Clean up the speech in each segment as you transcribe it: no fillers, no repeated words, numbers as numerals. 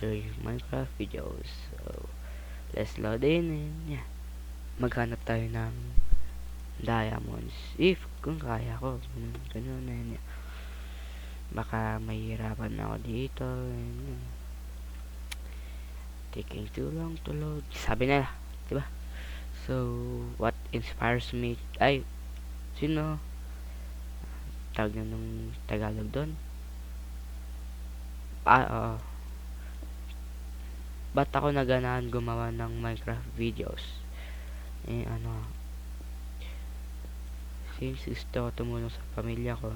another Minecraft videos. So, let's load in and yeah, maghanap tayo ng diamonds. If kung kaya ko, ganun and yeah. Baka mahihirapan ako dito and taking too long to load. Sabi nila, diba? So, what inspires me? Ay, sino? Tawag na nung Tagalog doon? Oo. Ba't ako naganahan gumawa ng Minecraft videos? Since gusto ko tumulong sa pamilya ko,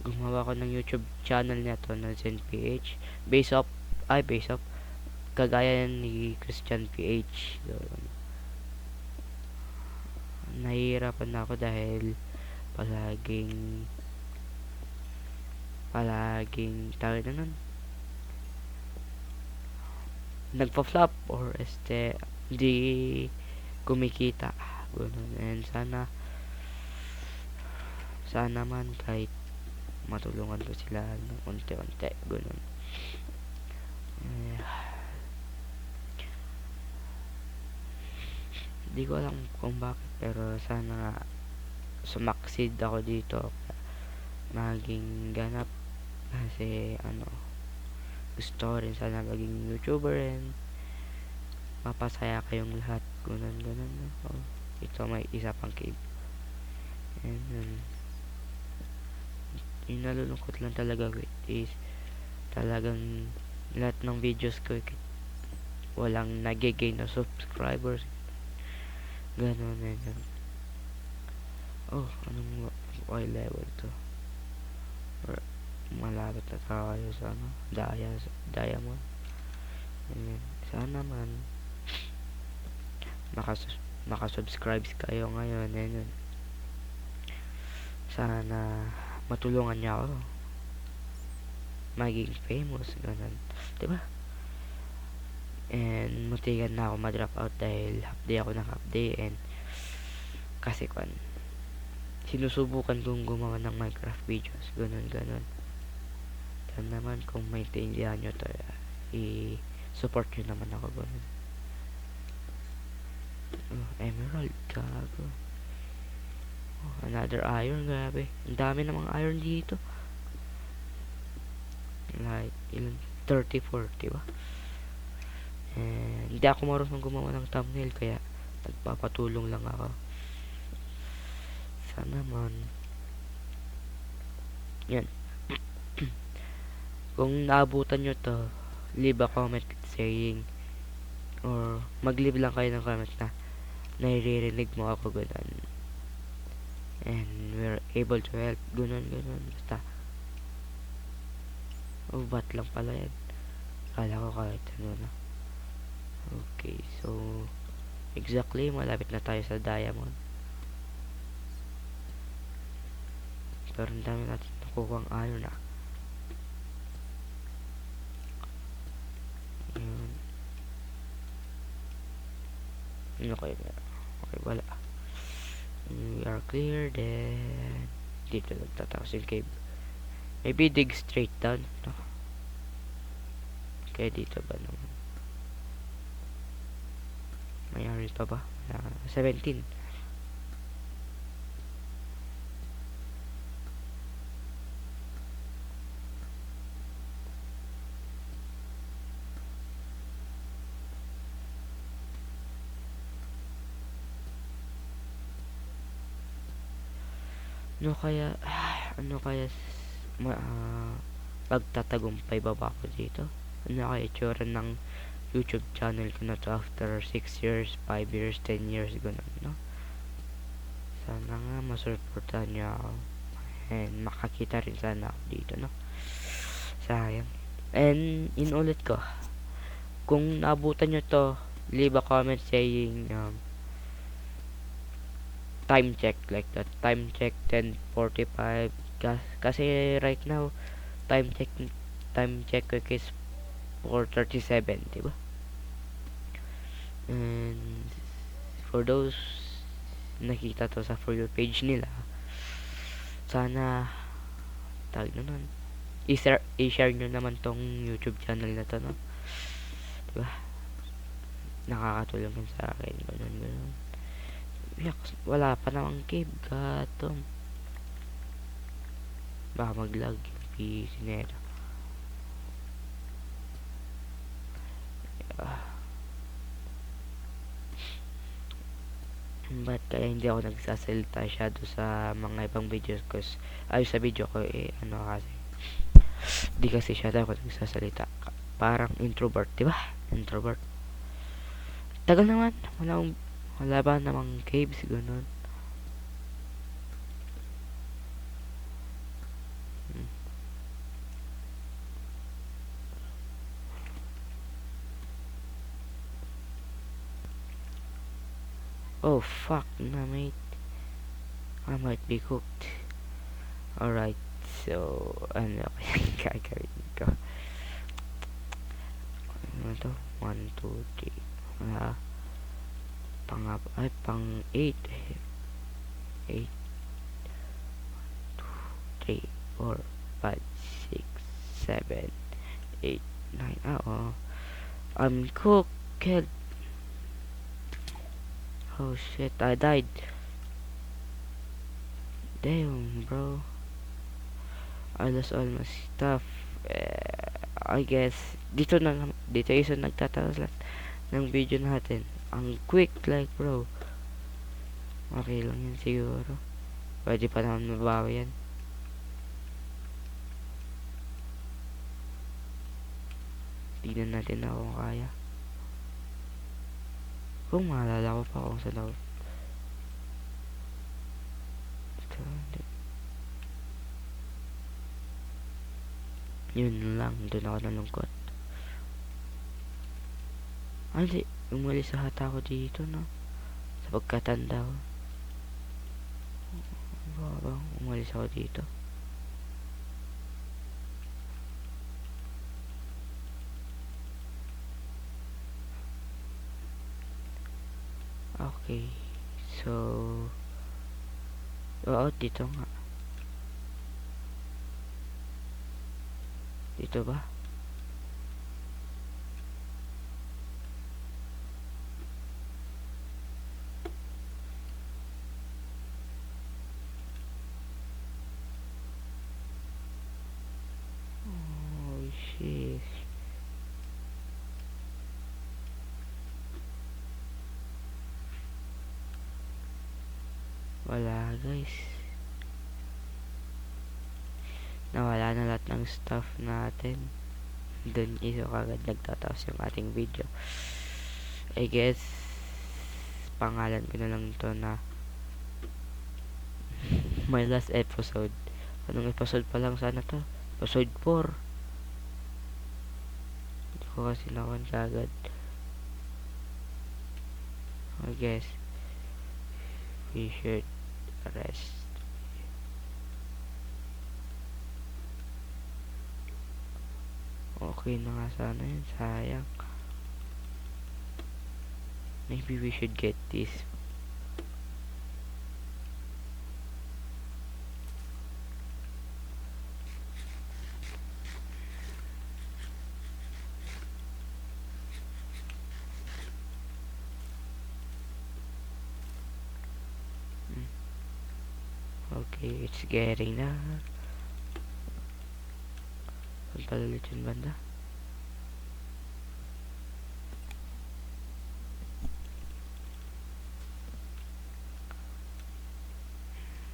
gumawa ko ng YouTube channel nito na ZenPH. Based off, kagaya ni Christian PH. So, nahihirapan na ako dahil palaging tawag na nun, nagpa-flop or hindi kumikita ganun. And sana man kahit matulungan ko sila ng unti-unti ganun. Hindi ko alam kung bakit, pero sana sumaksid ako dito, maging ganap, kasi gusto ko rin sana maging YouTuber and mapasaya kayong lahat ganun. Ito may isa pang cave and yung nalulungkot lang talaga is talagang lahat ng videos ko walang nag-gain na subscribers ganun. Anong level to, or malapit na tayo sa diamond. Ayan. Sana man makasubscribe kayo ngayon. Ayan. Sana matulungan niya ako maging famous ganun, diba? And mutigan na ako ma-drop out dahil half day ako ng half day, and kasi sinusubukan kong gumawa ng Minecraft videos ganun. Tan naman kung maintindihan nyo to, i-support nyo naman ako ganun. Emerald, gago. Another iron, grabe. Ang dami namang iron dito. Like, 30, 40 ba? And hindi ako marunong gumawa ng thumbnail, kaya nagpapatulong lang ako. Sana man. Yan. Kung naabutan nyo to, leave a comment saying, or mag-leave lang kayo ng comment na naririnig mo ako ganun, and we're able to help ganun. Basta bat lang pala yan, kala ko kahit na. Okay, so exactly malapit na tayo sa diamond, pero ang dami natin nakuha ang iron Okay, wala. We are clear. Then dito nagtatapos yung cave. Maybe dig straight down, no? Okay, dito ba naman may iron pa ba? 17. Ano kaya pagtatagumpay ba ako dito? Ano kaya itsura ng YouTube channel ko na to after 6 years, 5 years, 10 years, ganun, no? Sana nga masuportahan niyo ako and makakita rin sana ako dito, no? Sayang. And inulit ko, kung naabutan nyo to, leave a comment saying time check, like that. Time check 10:45. Kasi right now time check ko is 4:37, diba? And for those nakita to sa For You page nila, sana tag na nun, i-share nyo naman tong YouTube channel na to, no? Diba? Nakakatulong yun sa akin. Ganun. Yaks, wala pa namang cave. Gatong. Baka mag-lag yung PC nito. Ba't kaya hindi ako nagsasalita shadow sa mga ibang videos ko? Ay, sa video ko, ano kasi. Di kasi shadow ako nagsasalita. Parang introvert, diba? Introvert. Tagal naman. Wala ba namang caves, ganun. Oh, fuck na, mate. I might be cooked. Alright, so, ano kaya gagawin ko? Ano to? 1, 2, 3. Pang 8. 8, 2, 3, 4, 5, 6, 7, 8, 9. Oh. I'm cooked. Oh shit, I died. Damn, bro. I lost all my stuff. I guess dito isa nagtatalas ng video natin. Ang quick, like, bro. Okay lang yan siguro. Pwede pa naman mabawi yan. Tignan natin na kung kaya. Kung maalala ko pa kung saan ako. Yun lang, doon ako nalungkot. Hindi, umalis sa hata ko dito, no? Sa pagkatanda ko. Umalis ako dito. Okay. So, oo, dito nga. Dito ba? Oh, shit. Wala, guys. Nawala na lahat ng stuff natin. Doon iso kagad nagtataos yung ating video. I guess pangalan ko na lang to na my last episode. Anong episode pa lang sana to? Episode 4. Hindi ko kasi nakuha kagad. I guess we should rest. Okay na nga sana yun. Sayang. Maybe we should get this. Okay, it's getting dark. Punta ulit yung banda.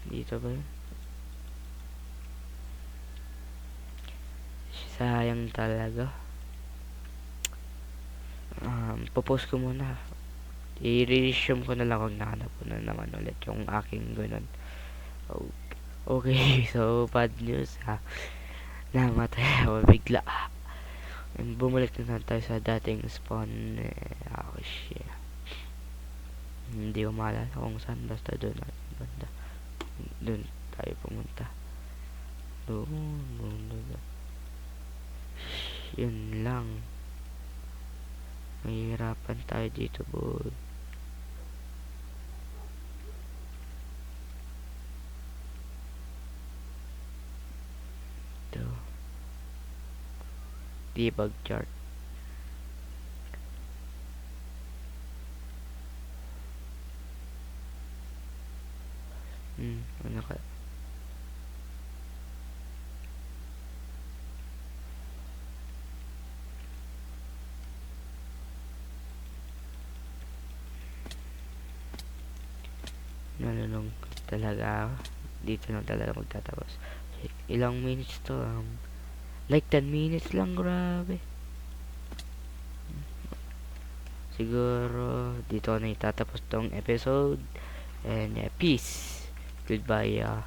Dito ba yun? Sayang talaga. Popost ko muna. I-resume ko na lang kung nahanap ko na naman ulit yung aking ganun. Okay, so bad news ha. Namatay ako bigla. Bumalik na tayo sa dating spawn. Oh shit. Hindi ko maalala kung saan. Basta doon natin banda. Doon tayo pumunta. Doon. Yun lang. Mahihirapan tayo dito, boy. Ito. debug chart. Ano ka? Nalulungkot talaga ako. Dito lang talaga magtatapos. Ilang minutes to? Like 10 minutes lang, grabe. Siguro dito na itatapos tong episode. And peace. Goodbye.